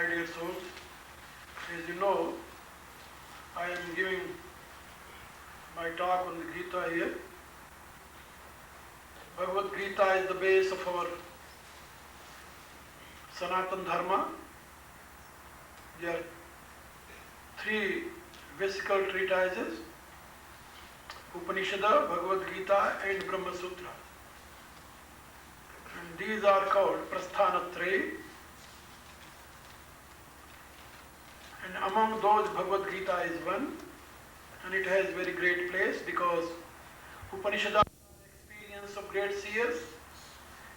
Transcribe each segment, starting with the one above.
my dear souls. As you know, I am giving my talk on the Gita here. Bhagavad Gita is the base of our Sanatana Dharma. There are three vesical treatises: Upanishada, Bhagavad Gita and Brahma Sutra. And these are called Prasthanatraya. And among those, Bhagavad Gita is one, and it has very great place because Upanishads are experience of great seers,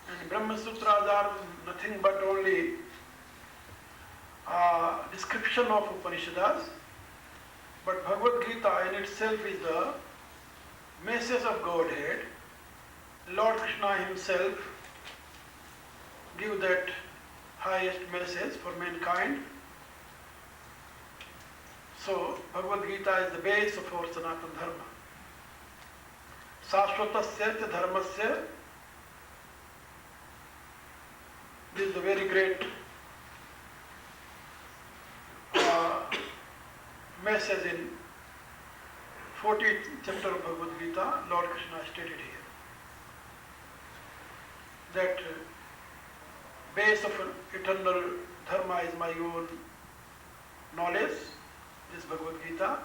and Brahma Sutras are nothing but only a description of Upanishads. But Bhagavad Gita in itself is the message of Godhead. Lord Krishna himself give that highest message for mankind. So Bhagavad Gita is the base of our Sanatana Dharma. Sashvatasya cha dharmasya. This is a very great message in 14th chapter of Bhagavad Gita. Lord Krishna stated here that base of eternal dharma is my own knowledge, this Bhagavad Gita.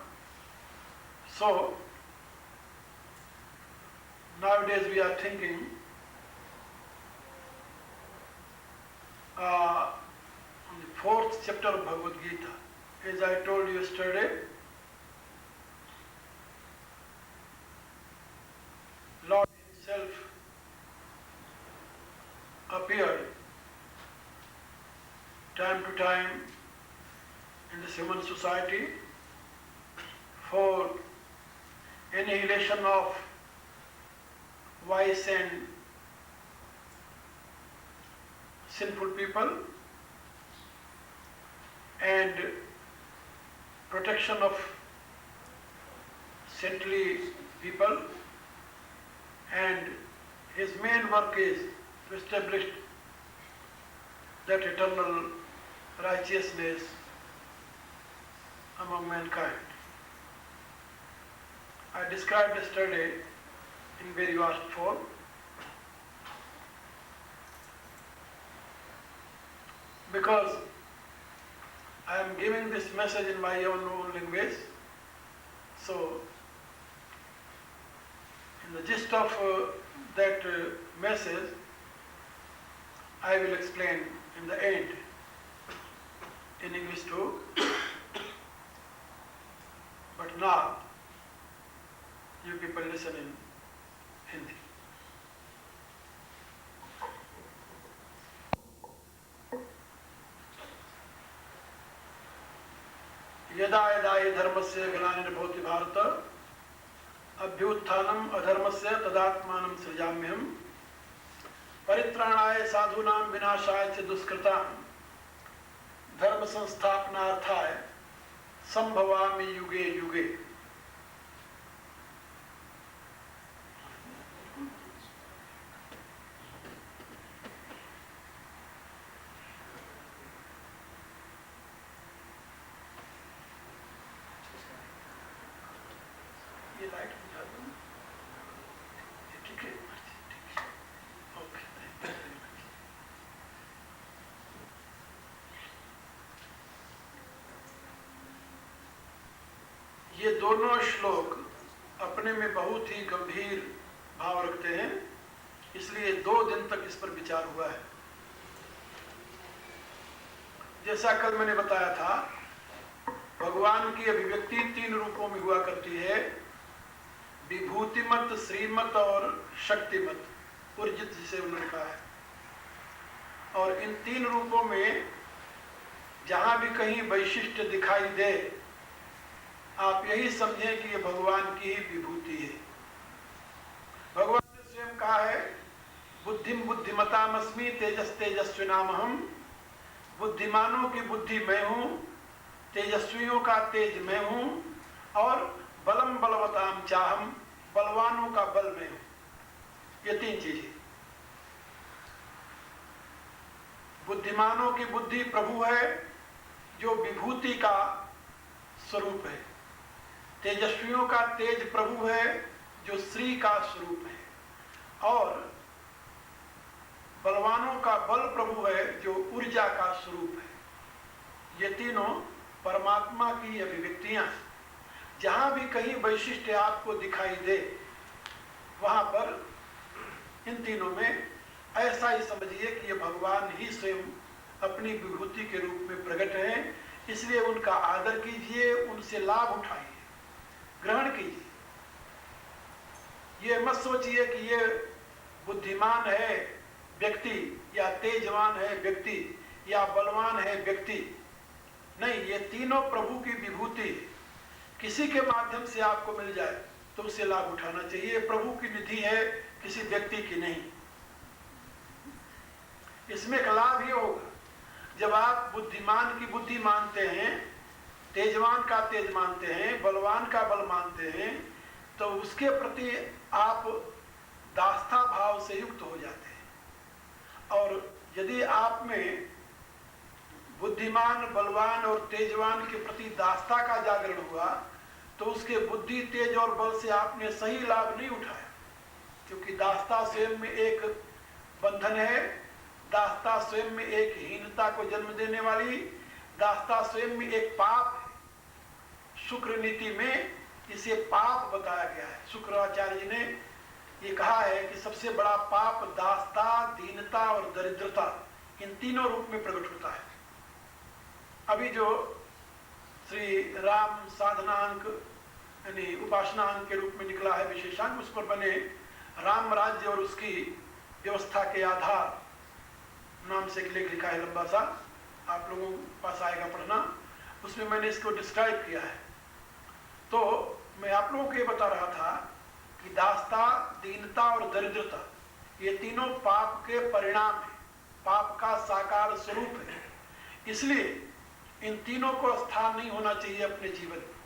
So nowadays we are thinking on the 4th chapter of Bhagavad Gita. As I told you yesterday, Lord himself appeared time to time in this human society for annihilation of vice and sinful people and protection of saintly people, and his main work is to establish that eternal righteousness among mankind. I described yesterday in very vast form because I am giving this message in my own language. So in the gist of that message I will explain in the end in English too. But now you people listen in Hindi. यदा यदा हि धर्मस्य ग्लानिर्भवति भारत अभ्युत्थानम् अधर्मस्य तदात्मानं सृजाम्यहम् परित्राणाय साधूनां विनाशाय च दुष्कृतां धर्म संस्थापनार्थाय संभवामि युगे युगे. ये दोनों श्लोक अपने में बहुत ही गंभीर भाव रखते हैं, इसलिए 2 दिन तक इस पर विचार हुआ है. जैसा कल मैंने बताया था, भगवान की अभिव्यक्ति 3 रूपों में हुआ करती है: विभूतिमत, श्रीमत और शक्तिमत, उर्जित जिसे उन्होंने कहा है. और इन 3 रूपों में जहां भी कहीं वैशिष्ट्य दिखाई दे, आप यही समझें कि ये भगवान की ही विभूति है. भगवान ने स्वयं कहा है, बुद्धिम बुद्धिमतामस्मि तेजस तेजस्विनामहम. बुद्धिमानों की बुद्धि मैं हूँ, तेजस्वियों का तेज मैं हूँ, और बलम बलवताम चाहम, बलवानों का बल मैं हूँ. ये 3 चीजें. बुद्धिमानों की बुद्धि प्रभु है, जो विभूति का स्वरूप है, तेजस्वियों का तेज प्रभु है जो श्री का स्वरूप है, और बलवानों का बल प्रभु है जो ऊर्जा का स्वरूप है। ये तीनों परमात्मा की अभिव्यक्तियां हैं। जहां भी कहीं वैशिष्ट्य आपको दिखाई दे, वहां पर इन तीनों में ऐसा ही समझिए कि ये भगवान ही स्वयं अपनी विभूति के रूप में प्रकट हैं। इसलिए उनका आदर कीजिए, उनसे लाभ उठाइए, ग्रहण कीजिए। ये मत सोचिए कि ये बुद्धिमान है व्यक्ति, या तेजवान है व्यक्ति, या बलवान है व्यक्ति। नहीं, ये तीनों प्रभु की विभूति है। किसी के माध्यम से आपको मिल जाए तो उससे लाभ उठाना चाहिए। प्रभु की निधि है, किसी व्यक्ति की नहीं। इसमें एक लाभ ये होगा, जब आप बुद्धिमान की बुद्धि मानते हैं, तेजवान का तेज मानते हैं, बलवान का बल मानते हैं, तो उसके प्रति आप दास्ता भाव से युक्त हो जाते हैं। और यदि आप में बुद्धिमान, बलवान और तेजवान के प्रति दास्ता का जागरण हुआ, तो उसके बुद्धि, तेज और बल से आपने सही लाभ नहीं उठाया। क्योंकि दास्ता स्वयं में एक बंधन है, दास्ता स्वयं में एक हीनता को जन्म देने वाली, दास्ता स्वयं में एक पाप है। शुक्र नीति में इसे पाप बताया गया है। शुक्राचार्य जी ने ये कहा है कि सबसे बड़ा पाप दास्ता, दीनता और दरिद्रता, इन तीनों रूप में प्रकट होता है। अभी जो श्री राम साधनांक यानी उपासनांक के रूप में निकला है विशेषांक, उस पर बने राम राज्य और उसकी व्यवस्था के आधार नाम से एक लेख लिखा है, लंबा सा, आप लोगों के पास आएगा पढ़ना। उसमें मैंने इसको डिस्क्राइब किया है। तो मैं आप लोगों को ये बता रहा था कि दास्ता, दीनता और दरिद्रता, ये तीनों पाप के परिणाम है, पाप का साकार स्वरूप है। इसलिए इन तीनों को स्थान नहीं होना चाहिए अपने जीवन में।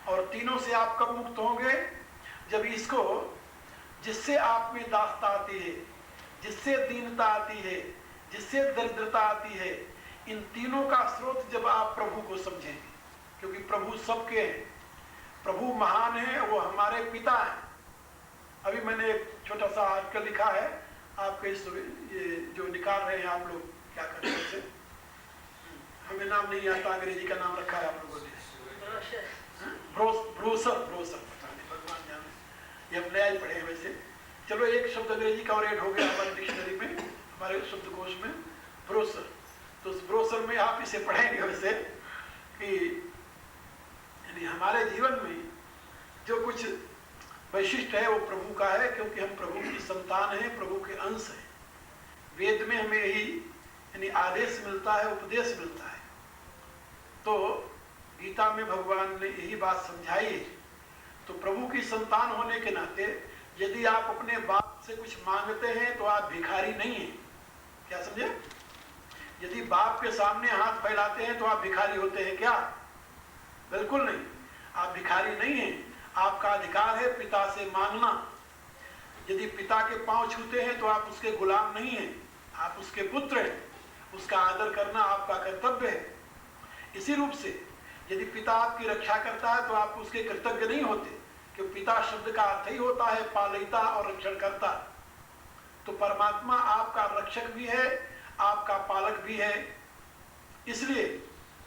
और तीनों से आप कब मुक्त होंगे? जब इसको, जिससे आप में दास्ता आती है, जिससे दीनता आती है, जिससे दरिद्रता आती है, इन तीनों का स्रोत जब आप प्रभु को समझेंगे। क्योंकि प्रभु सबके हैं, प्रभु महान है, वो हमारे पिता हैं। अभी मैंने एक छोटा सा आर्टिकल लिखा है, आपके ये जो निकाल रहे हैं आप लोग, क्या करते हैं, हमें नाम नहीं आता, अंग्रेजी का नाम रखा है आप लोगों ने, ब्रोशर, पता नहीं, भगवान जाने, ये हम नया ही पढ़े हैं वैसे। चलो एक शब्द अंग्रेजी का और ऐड हो गया हमारे डिक्शनरी में, हमारे शब्दकोश में, ब्रोशर। तो उस ब्रोशर में आप इसे पढ़ेंगे वैसे कि यानी हमारे जीवन में जो कुछ वैशिष्ट है वो प्रभु का है, क्योंकि हम प्रभु की संतान हैं, प्रभु के अंश हैं। वेद में हमें यही यानी आदेश मिलता है, उपदेश मिलता है। तो गीता में भगवान ने यही बात समझाई है। तो प्रभु की संतान होने के नाते यदि आप अपने बाप से कुछ मांगते हैं तो आप भिखारी नहीं हैं। क्या समझे? यदि बाप के सामने हाथ फैलाते हैं तो आप भिखारी होते हैं क्या? बिल्कुल नहीं, आप भिखारी नहीं हैं। आपका अधिकार है पिता से मांगना। यदि पिता के पांव छूते हैं तो आप उसके गुलाम नहीं हैं, आप उसके पुत्र हैं। उसका आदर करना आपका कर्तव्य है। इसी रूप से यदि पिता आपकी रक्षा करता है तो आप उसके कृतज्ञ नहीं होते, क्योंकि पिता शब्द का अर्थ ही होता है पालयिता और रक्षण करता। तो परमात्मा आपका रक्षक भी है, आपका पालक भी है, इसलिए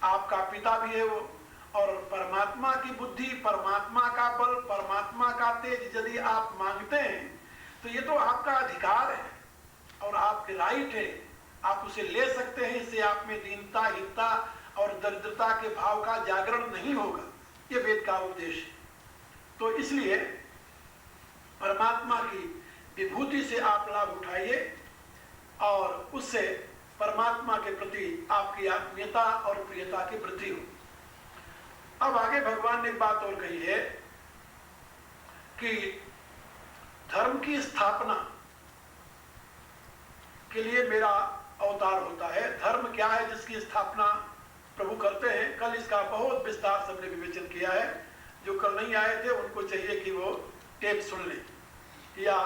आपका पिता भी है वो। और परमात्मा की बुद्धि, परमात्मा का बल, परमात्मा का तेज यदि आप मांगते हैं तो ये तो आपका अधिकार है और आपके राइट है, आप उसे ले सकते हैं। इससे आप में दीनता, हितता और दरिद्रता के भाव का जागरण नहीं होगा। ये वेद का उपदेश है। तो इसलिए परमात्मा की विभूति से आप लाभ उठाइए और उससे परमात्मा के प्रति आपकी आत्मीयता और प्रियता की वृद्धि हो। अब आगे भगवान ने एक बात और कही है कि धर्म की स्थापना के लिए मेरा अवतार होता है। धर्म क्या है जिसकी स्थापना प्रभु करते हैं? कल इसका बहुत विस्तार से हमने विवेचन किया है। जो कल नहीं आए थे उनको चाहिए कि वो टेप सुन लें या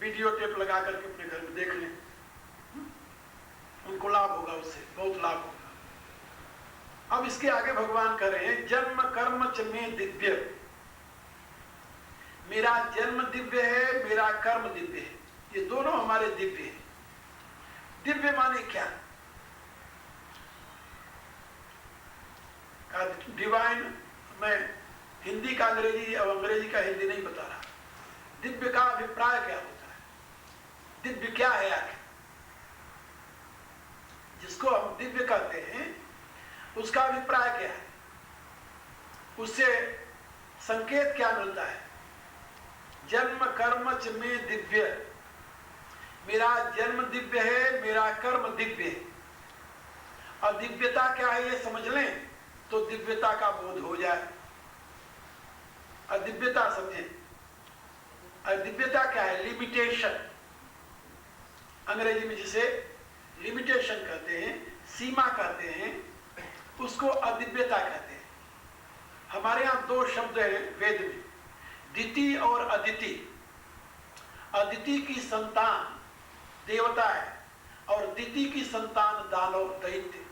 वीडियो टेप लगा करके अपने घर में देख लें, उनको लाभ होगा, उससे बहुत लाभ होगा। अब इसके आगे भगवान कह रहे हैं जन्म कर्म च में दिव्य, मेरा जन्म दिव्य है, मेरा कर्म दिव्य है, ये दोनों हमारे दिव्य है। दिव्य माने क्या? डिवाइन, मैं हिंदी का अंग्रेजी और अंग्रेजी का हिंदी नहीं बता रहा। दिव्य का अभिप्राय क्या होता है? दिव्य क्या है आखिर? जिसको हम दिव्य कहते हैं उसका अभिप्राय क्या है? उससे संकेत क्या मिलता है? जन्म कर्म च में दिव्य, मेरा जन्म दिव्य है, मेरा कर्म दिव्य है। और दिव्यता क्या है ये समझ लें तो दिव्यता का बोध हो जाए। अदिव्यता समझें। अदिव्यता क्या है? लिमिटेशन, अंग्रेजी में जिसे लिमिटेशन कहते हैं, सीमा कहते हैं, उसको अदिव्यता कहते हैं। हमारे यहां दो शब्द है वेद में, दिति और अदिति। अदिति की संतान देवता है और दिति की संतान दानव दैत्य,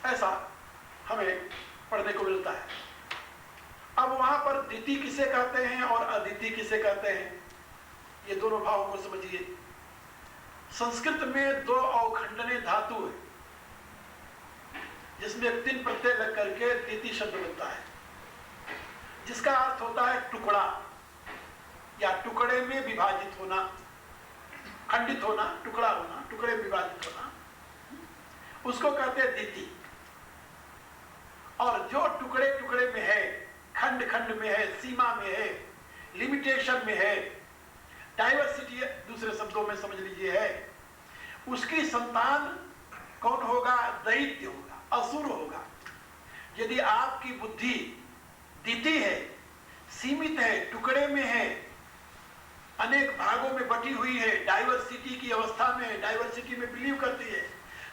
ऐसा हमें पढ़ने को मिलता है। अब वहां पर दिति किसे कहते हैं और अदिति किसे कहते हैं, ये दोनों भावों को समझिए। संस्कृत में दो अवखंडने धातु है जिसमें तीन प्रत्यय लग करके दिति शब्द बनता है, जिसका अर्थ होता है टुकड़ा या टुकड़े में विभाजित होना, खंडित होना, टुकड़ा होना, टुकड़े में विभाजित होना, उसको कहते हैं दिति। और जो टुकड़े टुकड़े में है, खंड खंड में है, सीमा में है, लिमिटेशन में है, डाइवर्सिटी दूसरे शब्दों में समझ लीजिए है, उसकी संतान कौन होगा? दैत्य होगा, असुर होगा। यदि आपकी बुद्धि दिति है, सीमित है, टुकड़े में है, अनेक भागों में बटी हुई है, डाइवर्सिटी की अवस्था में, डाइवर्सिटी में बिलीव करती है,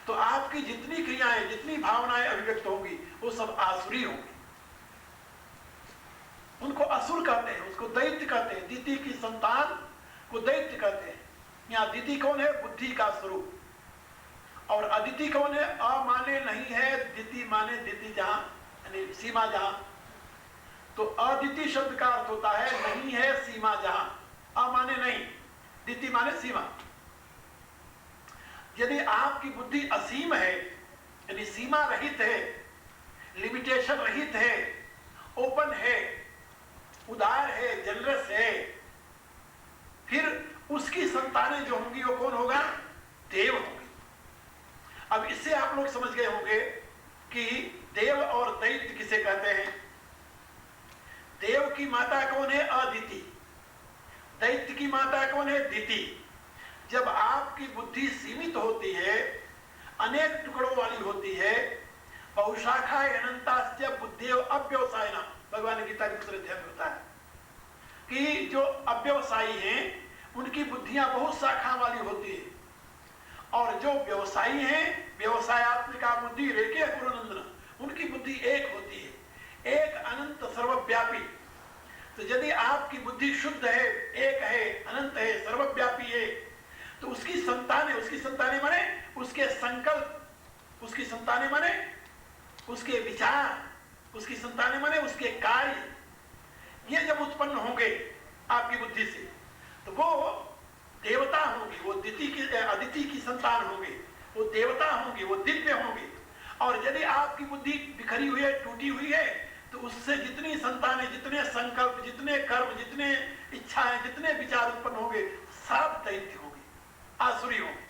तो आपकी जितनी क्रियाएं, जितनी भावनाएं अभिव्यक्त होंगी वो सब आसुरी होंगी। उनको असुर कहते हैं, उसको दैत्य कहते हैं। दिति की संतान को दैत्य कहते हैं। यहाँ दिति कौन है? बुद्धि का स्वरूप। और अदिति कौन है? अ माने नहीं है, दिति माने दिति जहां, यानी सीमा जहां। तो अदिति शब्द का अर्थ होता है नहीं है सीमा जहां। अ माने नहीं, दिति माने सीमा। यदि आपकी बुद्धि असीम है, यानी सीमा रहित है, लिमिटेशन रहित है, ओपन है, उदार है, जनरस है, फिर उसकी संतानें जो होंगी वो कौन होगा? देव होंगी। अब इससे आप लोग समझ गए होंगे कि देव और दैत्य किसे कहते हैं। देव की माता कौन है? अदिति। दैत्य की माता कौन है? दिति। जब आपकी बुद्धि सीमित होती है, अनेक टुकड़ों वाली होती है, बहुशाखा अनंतास्त्य बुद्धिव अव्यवसायिना, भगवान गीता के दूसरे अध्याय में होता है कि जो अव्यवसायी हैं उनकी बुद्धियां बहुत शाखा वाली होती है, और जो व्यवसायी हैं, व्यवसायत्मिका बुद्धि रेखे गुरुनंदन, उनकी बुद्धि एक होती है, एक अनंत सर्वव्यापी। तो यदि आपकी बुद्धि शुद्ध है, एक है, अनंत है, सर्वव्यापी है, तो उसकी संतानें, उसकी संतानें माने उसके संकल्प, उसकी संतानें माने उसके विचार, उसकी संतानें माने उसके कार्य, ये जब उत्पन्न होंगे आपकी बुद्धि से तो वो देवता होंगे, वो अदिति की संतान होंगे, वो देवता होंगे, वो दिव्य होंगे। और यदि आपकी बुद्धि बिखरी हुई है, टूटी हुई है, तो उससे जितनी संतानें, जितने संकल्प, जितने कर्म, जितने इच्छाएं, जितने विचार उत्पन्न होंगे, सब दैत्य होंगे, आसुरी होंगे।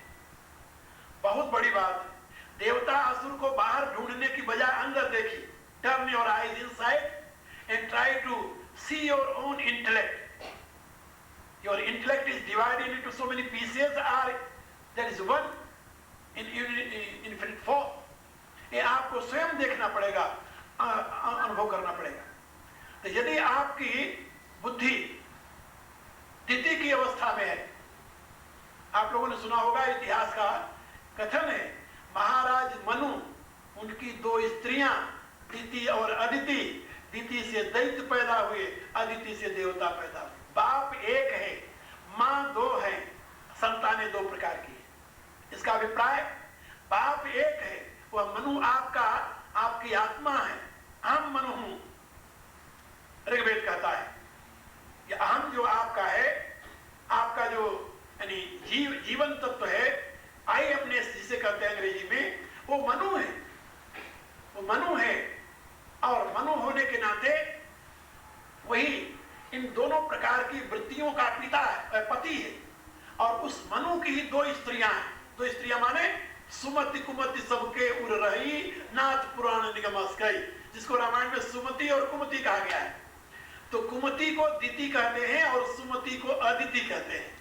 बहुत बड़ी बात है। देवता असुर को बाहर ढूंढने की बजाय अंदर देखिए। Turn your eyes inside and try to see your own intellect. Your intellect is divided into so many pieces, or there is one in infinite form. ये आपको स्वयं देखना पड़ेगा, अनुभव करना पड़ेगा। तो यदि आपकी बुद्धि दिति की अवस्था में है, आप लोगों ने सुना होगा, इतिहास का कथन है, महाराज मनु, उनकी दो स्त्रियां दिति और अदिति, दिति से दैत्य पैदा हुए, अदिति से देवता पैदा हुए। बाप एक है, मां दो है, संतानें दो प्रकार की है। इसका अभिप्राय, बाप एक है, वह मनु आपका आपकी आत्मा है, अहम मनु हूं, ऋग्वेद कहता है। ये अहम जो आपका है, आपका जो यानी जीवन तत्व है, आई एमनेस जिसे कहते हैं अंग्रेजी में, वो मनु है, वो मनु है। और मनु होने के नाते वही इन दोनों प्रकार की वृत्तियों का पिता है, पति है। और उस मनु की ही दो स्त्रियां हैं। दो स्त्रियां माने सुमति कुमति सबके उर रही, नाथ पुराण निगमस गई, जिसको रामायण में सुमति और कुमति कहा गया है। तो कुमति को दिति कहते हैं और सुमति को अदिति कहते हैं।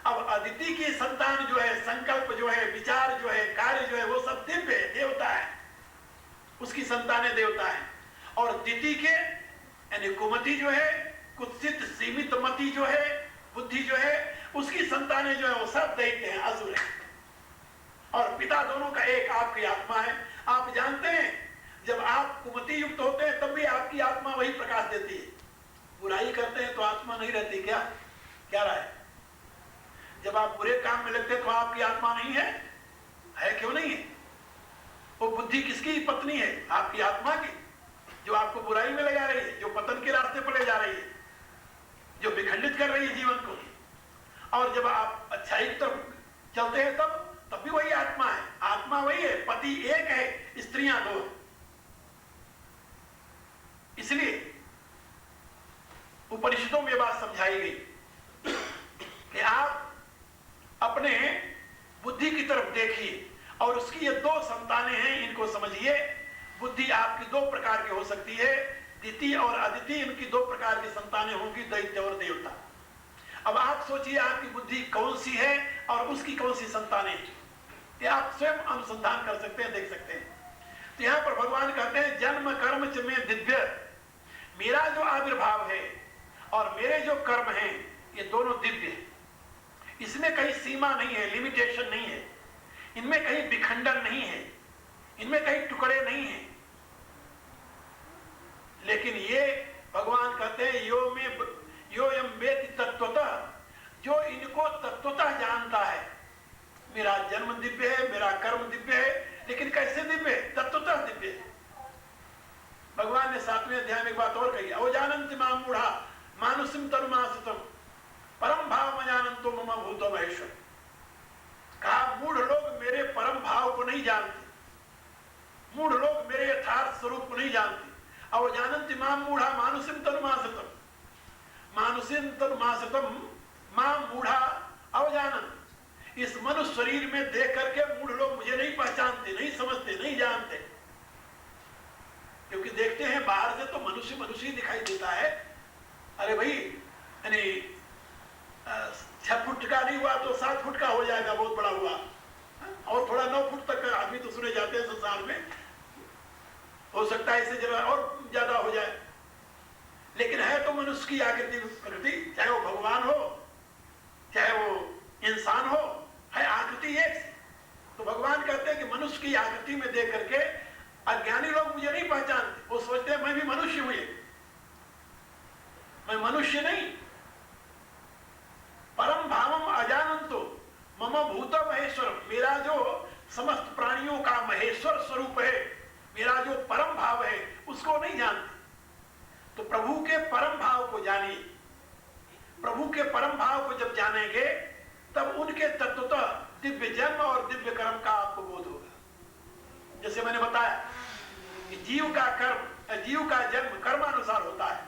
अब अदिति की संतान जो है, संकल्प जो है, विचार जो है, कार्य जो है, वो सब दिव्य है, देवता है, उसकी संतानें देवता है। और दिति के यानी कुमति जो है, कुत्सित सीमित मति जो है, बुद्धि जो है, उसकी संतानें जो है वो सब दैत्य हैं, असुर हैं। और पिता दोनों का एक आपकी आत्मा है। आप जानते हैं जब आप कुमति युक्त होते हैं तब भी आपकी आत्मा वही प्रकाश देती है। बुराई करते हैं तो आत्मा नहीं रहती क्या? क्या राय? जब आप बुरे काम में लगते हैं तो आपकी आत्मा नहीं है? है क्यों नहीं है? वो बुद्धि किसकी पत्नी है? आपकी आत्मा की, जो आपको बुराई में लगा रही है, जो पतन के रास्ते पर ले जा रही है, जो विखंडित कर रही है जीवन को। और जब आप अच्छाई की तरफ चलते हैं तब भी वही आत्मा है। आत्मा वही है, पति एक है, स्त्रियां दो है। इसलिए उपनिषदों में बात समझाई गई कि आप अपने बुद्धि की तरफ देखिए और उसकी ये दो संतानें हैं, इनको समझिए। बुद्धि आपकी दो प्रकार की हो सकती है, दिति और अदिति। इनकी दो प्रकार की संतानें होंगी, दैत्य और देवता। अब आप सोचिए आपकी बुद्धि कौन सी है और उसकी कौन सी संतानें हैं। ये आप स्वयं अनुसंधान कर सकते हैं, देख सकते हैं। तो यहां पर भगवान कहते हैं जन्म कर्म च में दिव्य, मेरा जो आविर्भाव है और मेरे जो कर्म हैं ये दोनों दिव्य हैं। इसमें कहीं सीमा नहीं है, लिमिटेशन नहीं है, इनमें कहीं विखंडन नहीं है, इनमें कहीं टुकड़े नहीं हैं। लेकिन ये भगवान कहते हैं यो यम वेति तत्वतः, जो इनको तत्वतः जानता है। मेरा जन्म दिव्य है, मेरा कर्म दिव्य है, लेकिन कैसे दिव्य है? तत्वतः दिव्य है। भगवान ने 7वें अध्याय में एक बात और कही, अवजानन्ति मां मूढ़ा मानुषिम तनुमासितम परम भाव मजानन्तो मम भूतो महेश्वर। कहा मूढ़ लोग मेरे परम भाव को नहीं जानते, मूढ़ लोग मेरे यथार्थ स्वरूप को नहीं जानते। अवजानन्ति मां मूढ़ा मानुषिम तनुमासितम, मानुषिम तनुमासितम मां मूढ़ा अवजानन्ति। इस मनुष्य शरीर में देख करके मूढ़ लोग मुझे नहीं पहचानते, नहीं समझते, नहीं जानते। क्योंकि देखते हैं बाहर से तो मनुष्य मनुष्य ही दिखाई देता है। अरे भाई यानी 6 फुट का नहीं हुआ तो 7 फुट का हो जाएगा, बहुत बड़ा हुआ, और थोड़ा 9 फुट तक आदमी तो सुने जाते हैं संसार में, हो सकता है इससे जरा और ज्यादा हो जाए। लेकिन है तो मनुष्य की आकृति प्रकृति, चाहे वो भगवान हो चाहे वो इंसान हो, है आकृति एक। तो भगवान कहते हैं कि मनुष्य की आकृति में देख करके अज्ञानी लोग मुझे नहीं पहचानते। वो सोचते हैं मैं भी मनुष्य हूं, मैं मनुष्य नहीं। परम भावम अजानंतो मम भूत महेश्वर, मेरा जो समस्त प्राणियों का महेश्वर स्वरूप है, मेरा जो परम भाव है, उसको नहीं जानते। तो प्रभु के परम भाव को जानिए। प्रभु के परम भाव को जब जानेंगे तब उनके तत्वतः दिव्य जन्म और दिव्य कर्म का आपको बोध होगा। जैसे मैंने बताया कि जीव का जन्म कर्मानुसार होता है।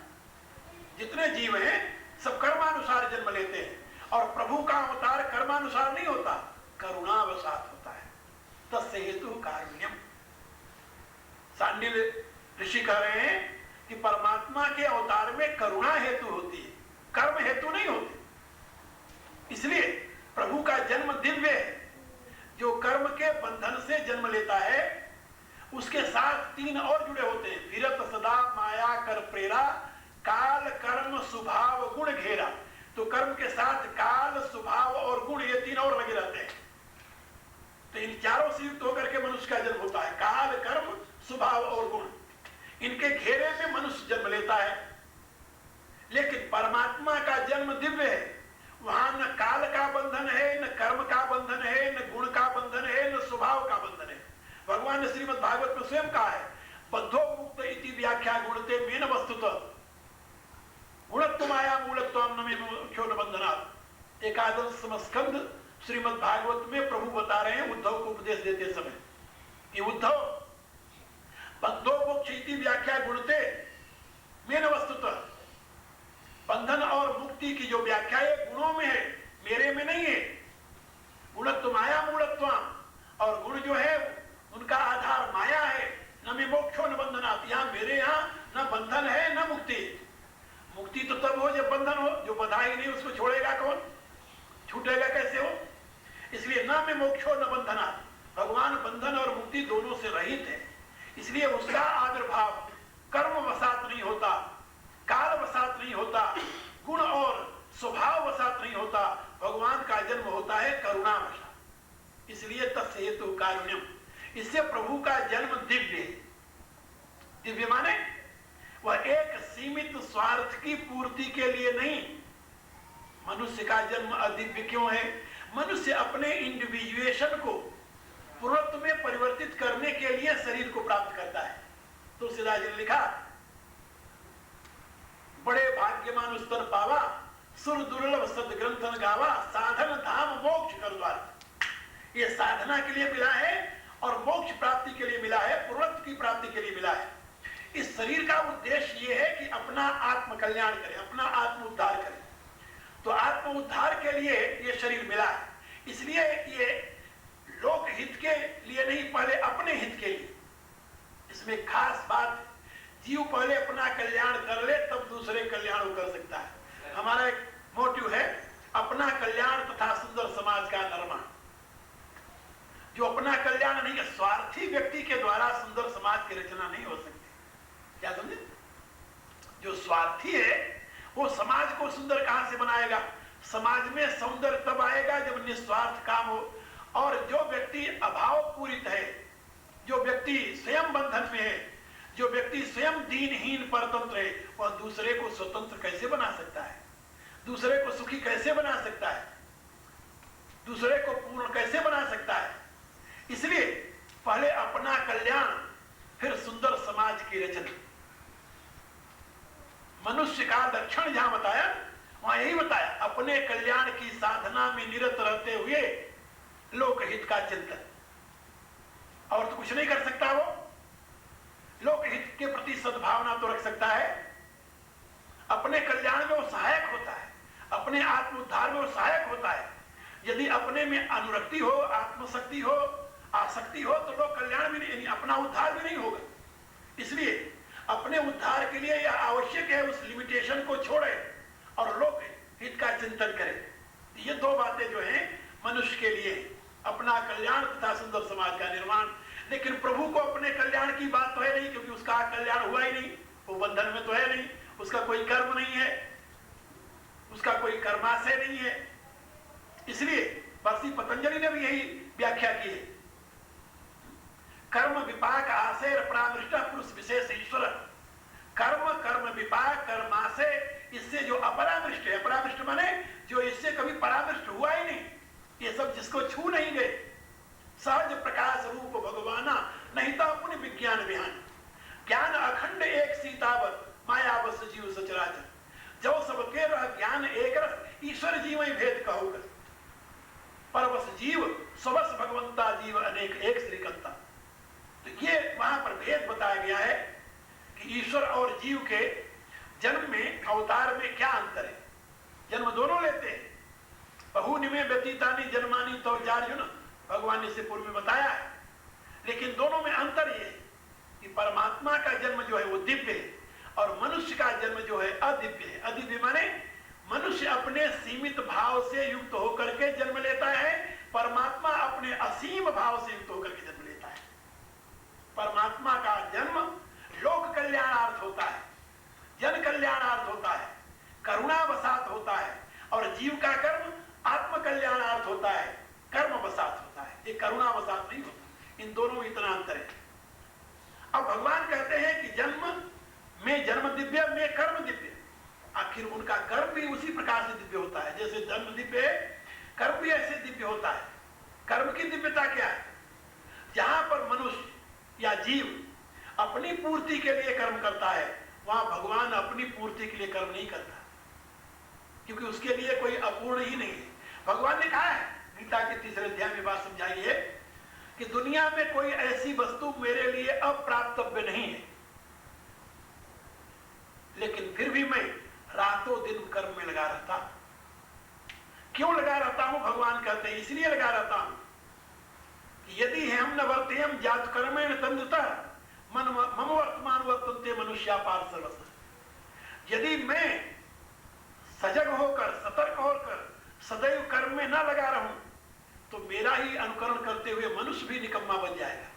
जितने जीव हैं सब कर्मानुसार जन्म लेते हैं, और प्रभु का अवतार कर्मानुसार नहीं होता, करुणावसात होता है। तस्य हेतु कारुण्यम। सांडिल्य ऋषि कह रहे हैं कि परमात्मा के अवतार में करुणा हेतु होती है, कर्म हेतु नहीं होती। इसलिए प्रभु का जन्म दिव्य है। जो कर्म के बंधन से जन्म लेता है उसके साथ 3 और जुड़े होते हैं, विरत सदा माया कर प्रेरा, काल कर्म स्वभाव गुण घेरा। तो कर्म के साथ काल स्वभाव और गुण, ये 3 और लगे रहते हैं। तो इन चारों से युक्त होकर के मनुष्य का जन्म होता है, काल कर्म स्वभाव और गुण। इनके घेरे में मनुष्य जन्म लेता है। लेकिन परमात्मा का जन्म दिव्य है, वहां न काल का बंधन है, न कर्म का बंधन है, न गुण का बंधन है, न स्वभाव का बंधन है। भगवान भगवान ने श्रीमद् भागवत में स्वयं कहा है, बद्धो मुक्त इति व्याख्या गुणते मेन वस्तुतः गुणत्व माया मूलत्वम न मे मोक्षो न बंधनात्। एकादश स्कंद श्रीमद् भागवत में प्रभु बता रहे हैं उद्धव को उपदेश देते समय कि उद्धव, बद्धो मोक्ष इति व्याख्या गुणते मेन वस्तुतः, बंधन और मुक्ति की जो व्याख्या है गुणों में है, मेरे में नहीं है। गुणत्व माया मूलत्वम, और गुण जो है उनका आधार माया है। न मे मोक्षो न बंधनात्, यहाँ मेरे यहाँ न बंधन है न मुक्ति। मुक्ति तो तब हो जब बंधन हो, जो बंधा ही नहीं उसको छोड़ेगा कौन, छूटेगा कैसे हो। इसलिए न मे मोक्षो न बंधनात्, भगवान बंधन और मुक्ति दोनों से रहित है। इसलिए उसका आविर्भाव कर्म वसात नहीं होता, काल वसात नहीं होता, गुण और स्वभाव वसात नहीं होता। भगवान का जन्म होता है करुणा वसात। इसलिए तस्य हेतु कारुण्यम, इससे प्रभु का जन्म दिव्य है। दिव्य माने वह एक सीमित स्वार्थ की पूर्ति के लिए नहीं। मनुष्य का जन्म अदिव्य क्यों है? मनुष्य अपने इंडिविजुएशन को पूर्णत्व में परिवर्तित करने के लिए शरीर को प्राप्त करता है। तुलसीदास जी ने लिखा, बड़े भाग्यमान उस्तर पावा, सुर दुर्लभ सदग्रंथन गावा, साधन धाम मोक्ष कर द्वार। ये साधना के लिए मिला है और मोक्ष प्राप्ति के लिए मिला है, पूर्णत्व की प्राप्ति के लिए मिला है। इस शरीर का उद्देश्य ये है कि अपना आत्म कल्याण करे, अपना आत्म उद्धार करे। तो आत्म उद्धार के लिए ये शरीर मिला है। इसलिए ये लोक हित के लिए नहीं, पहले अपने हित के लिए। इसमें खास बात, जीव पहले अपना कल्याण कर ले तब दूसरे कल्याण कर सकता है। हमारा एक मोटिव है अपना कल्याण तथा सुंदर समाज का निर्माण। जो अपना कल्याण नहीं है, स्वार्थी व्यक्ति के द्वारा सुंदर समाज की रचना नहीं हो सकती। क्या समझे? जो स्वार्थी है वो समाज को सुंदर कहां से बनाएगा? समाज में सौंदर्य तब आएगा जब निस्वार्थ काम हो। और जो व्यक्ति अभाव पूरित है, जो व्यक्ति स्वयं बंधन में है, जो व्यक्ति स्वयं दीनहीन परतंत्र है, वह दूसरे को स्वतंत्र कैसे बना सकता है? दूसरे को सुखी कैसे बना सकता है? दूसरे को पूर्ण कैसे बना सकता है? इसलिए पहले अपना कल्याण, फिर सुंदर समाज की रचना। मनुष्य का लक्षण जहां बताया वहां यही बताया, अपने कल्याण की साधना में निरत रहते हुए लोकहित का चिंतन। और तो कुछ नहीं कर सकता वो। लोकहित के प्रति सद्भावना तो रख सकता है, अपने कल्याण में वो सहायक होता है, अपने आत्म उद्धार में वो सहायक होता है। यदि अपने में अनुरक्ति हो, आत्मशक्ति हो, आसक्ति हो, तो लोक कल्याण भी नहीं, अपना उद्धार भी नहीं होगा। इसलिए अपने उद्धार के लिए यह आवश्यक है उस लिमिटेशन को छोड़े और लोक हित का चिंतन करे। ये दो बातें जो हैं मनुष्य के लिए, अपना कल्याण तथा सुंदर समाज का निर्माण। लेकिन प्रभु को अपने कल्याण की बात तो है नहीं, क्योंकि उसका कल्याण हुआ ही नहीं, वो बंधन में तो है नहीं, उसका कोई कर्म नहीं है, उसका कोई कर्माशय नहीं है। इसलिए महर्षि पतंजलि ने भी यही व्याख्या की है, कर्म विपाक आशय परामृष्ट पुरुष विशेष ईश्वर। कर्म कर्म विपाक कर्माशय, इससे जो अपरामृष्ट है, अपरामृष्ट माने जो इससे कभी परामृष्ट हुआ ही नहीं, ये सब जिसको छू नहीं गए, सहज प्रकाश रूप भगवाना नहीं तो अपने विज्ञान विहान। ज्ञान अखंड एक सीतावत मायावश जीव सचराचर, जो सबके रह ज्ञान एक रस ईश्वर जीव भेद कहोगे। परवश जीव स्वस भगवंता जीव अनेक एक श्रीकंता। तो ये वहां पर भेद बताया गया है कि ईश्वर और जीव के जन्म में, अवतार में क्या अंतर है। जन्म दोनों लेते हैं, बहुनि में व्यतीतानि जन्मानि तो जार्जुन, भगवान ने इसे पूर्व में बताया है। लेकिन दोनों में अंतर ये है कि परमात्मा का जन्म जो है वो दिव्य है और मनुष्य का जन्म जो है अदिव्य है। अदिव्य माने मनुष्य अपने सीमित भाव से युक्त होकर के जन्म लेता है, परमात्मा अपने असीम भाव से युक्त होकर के जन्म लेता है। परमात्मा का जन्म लोक कल्याणार्थ होता है, जन कल्याणार्थ होता है, करुणावसात होता है, और जीव का कर्म आत्म कल्याणार्थ होता है, कर्म वसात होता है। ये करुणावसात नहीं होता। इन दोनों में इतना अंतर है। अब भगवान कहते हैं कि जन्म में जन्म दिव्य, में कर्म दिव्य। आखिर उनका कर्म भी उसी प्रकार से दिव्य होता है, जैसे जन्म दिव्य है, कर्म भी ऐसे दिव्य होता है। कर्म की दिव्यता क्या है? जहां पर मनुष्य जीव अपनी पूर्ति के लिए कर्म करता है, वहां भगवान अपनी पूर्ति के लिए कर्म नहीं करता, क्योंकि उसके लिए कोई अपूर्ण ही नहीं है। भगवान ने कहा है गीता के 3 अध्याय में बात समझाई है कि दुनिया में कोई ऐसी वस्तु मेरे लिए अप्राप्तव्य नहीं है, लेकिन फिर भी मैं रातों दिन कर्म में लगा रहता हूं। क्यों लगा रहता हूं? भगवान कहते हैं इसलिए लगा रहता हूं कि यदि हम न वर्तेयम जात कर्मेण तंदुतः मम वर्तमान वर्तन्ते मनुष्या पार्थ सर्वस्य। यदि मैं सजग होकर, सतर्क होकर सदैव कर्म में न लगा रहूं तो मेरा ही अनुकरण करते हुए मनुष्य भी निकम्मा बन जाएगा।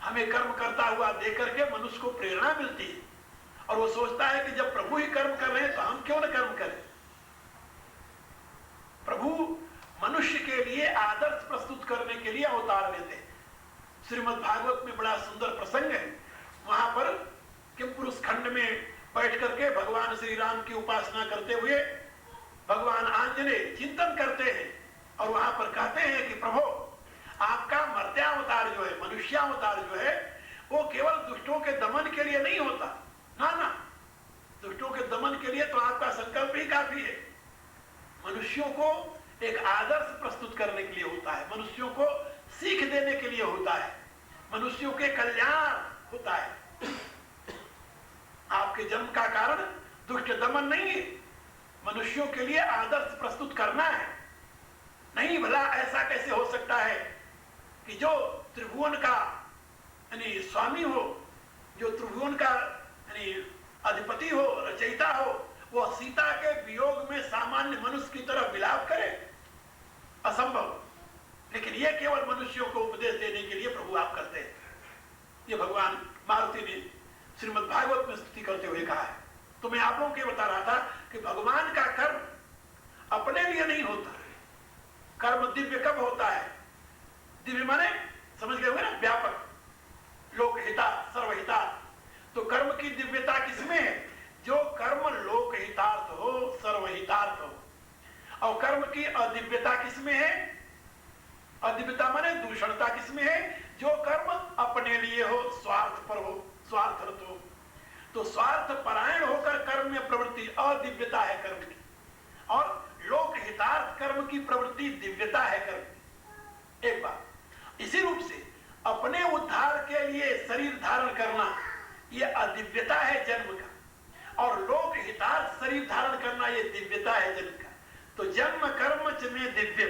हमें कर्म करता हुआ देख करके मनुष्य को प्रेरणा मिलती है और वो सोचता है कि जब प्रभु ही कर्म कर रहे हैं तो हम क्यों न कर्म करें। प्रभु मनुष्य के लिए आदर्श प्रस्तुत करने के लिए अवतार लेते हैं। श्रीमद् भागवत में बड़ा सुंदर प्रसंग है, वहां पर किम पुरुष खंड में बैठ करके भगवान श्री राम की उपासना करते हुए भगवान आंजनेय चिंतन करते हैं और वहां पर कहते हैं कि प्रभु आपका मर्त्यावतार जो है, मनुष्यावतार जो है, वो केवल दुष्टों के दमन के लिए नहीं होता, ना, दुष्टों के दमन के लिए तो आपका संकल्प ही काफी है। मनुष्यों को एक आदर्श प्रस्तुत करने के लिए होता है, मनुष्यों को सीख देने के लिए होता है, मनुष्यों के कल्याण होता है। आपके जन्म का कारण दुष्ट दमन नहीं है, मनुष्यों के लिए आदर्श प्रस्तुत करना है। नहीं भला ऐसा कैसे हो सकता है कि जो त्रिभुवन का यानी स्वामी हो, जो त्रिभुवन का यानी अधिपति हो, रचयिता हो, वो सीता के वियोग में सामान्य मनुष्य की तरह विलाप करे? असंभव। लेकिन ये केवल मनुष्यों को उपदेश देने के लिए प्रभु आप करते हैं। ये भगवान मारुति ने श्रीमद् भागवत में स्तुति करते हुए कहा है। तो मैं आप लोगों को बता रहा था कि भगवान का कर्म अपने लिए नहीं होता। कर्म दिव्य कब होता है? दिव्य माने समझ गए हुए ना, व्यापक, लोकहिता, सर्वहिता। तो कर्म की दिव्यता किसमें है? जो कर्म लोकहितार्थ हो, सर्वहितार्थ हो। और कर्म की अदिव्यता किसमें है? अदिव्यता माने दूषणता किसमें है? जो कर्म अपने लिए हो, स्वार्थ पर हो, स्वार्थरत हो। तो स्वार्थ परायण होकर कर्म में प्रवृत्ति अदिव्यता है कर्म की, और लोकहितार्थ कर्म की प्रवृत्ति दिव्यता है कर्म की। एक बात, इसी रूप से अपने उद्धार के लिए शरीर धारण करना यह अदिव्यता है जन्म का, और लोकहितार्थ शरीर धारण करना यह दिव्यता है जन्म का। तो जन्म कर्म च में दिव्य।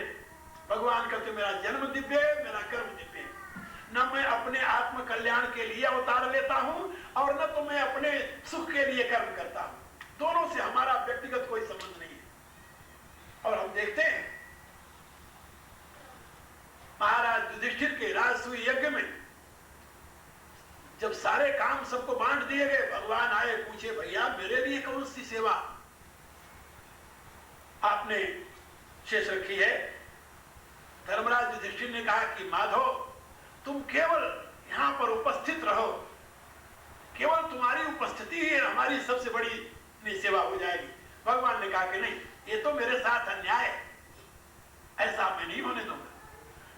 भगवान कहते मेरा जन्म दिव्य है, मेरा कर्म दिव्य है। न मैं अपने आत्म कल्याण के लिए अवतार लेता हूं और न तो मैं अपने सुख के लिए कर्म करता हूं। दोनों से हमारा व्यक्तिगत कोई संबंध नहीं है। और हम देखते हैं महाराज युधिष्ठिर के राजसूय यज्ञ में जब सारे काम सबको बांट दिए गए, भगवान आए, पूछे भैया मेरे लिए कौन सी सेवा आपने शेष रखी है? धर्मराज युधिष्ठिर ने कहा कि माधव तुम केवल यहां पर उपस्थित रहो, केवल तुम्हारी उपस्थिति ही हमारी सबसे बड़ी सेवा हो जाएगी। भगवान ने कहा कि नहीं, ये तो मेरे साथ अन्याय है, ऐसा मैं नहीं होने दूंगा।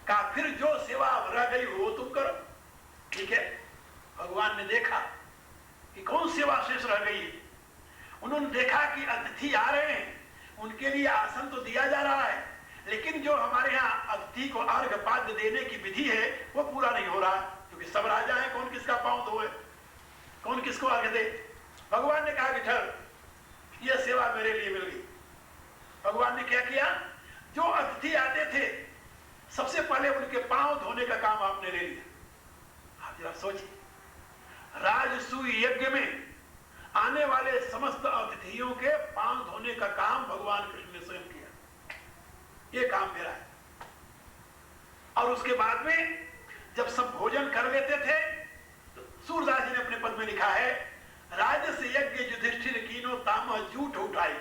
कहा फिर जो सेवा रह गई वो तुम करो। ठीक है, भगवान ने देखा कि कौन सेवा शेष रह गई है। उन्होंने देखा कि अतिथि आ रहे हैं, उनके लिए आसन तो दिया जा रहा है, लेकिन जो हमारे यहाँ अतिथि को अर्घ पाद्य देने की विधि है वो पूरा नहीं हो रहा, क्योंकि सब राजा हैं, कौन किसका पांव धोए, कौन किसको अर्घ दे। भगवान ने कहा कि ठहर, यह सेवा मेरे लिए मिल गई। भगवान ने क्या किया? जो अतिथि आते थे सबसे पहले उनके पांव धोने का काम आपने ले लिया। आप जरा सोचिए, राजसूय यज्ञ में आने वाले समस्त अतिथियों के पांव धोने का काम भगवान कृष्ण ने स्वयं किया। ये काम मेरा है। और उसके बाद में जब सब भोजन कर लेते थे तो सूरदास जी ने अपने पद में लिखा है, राजस यज्ञ युधिष्ठिर कीनो तामह जूठ उठाई।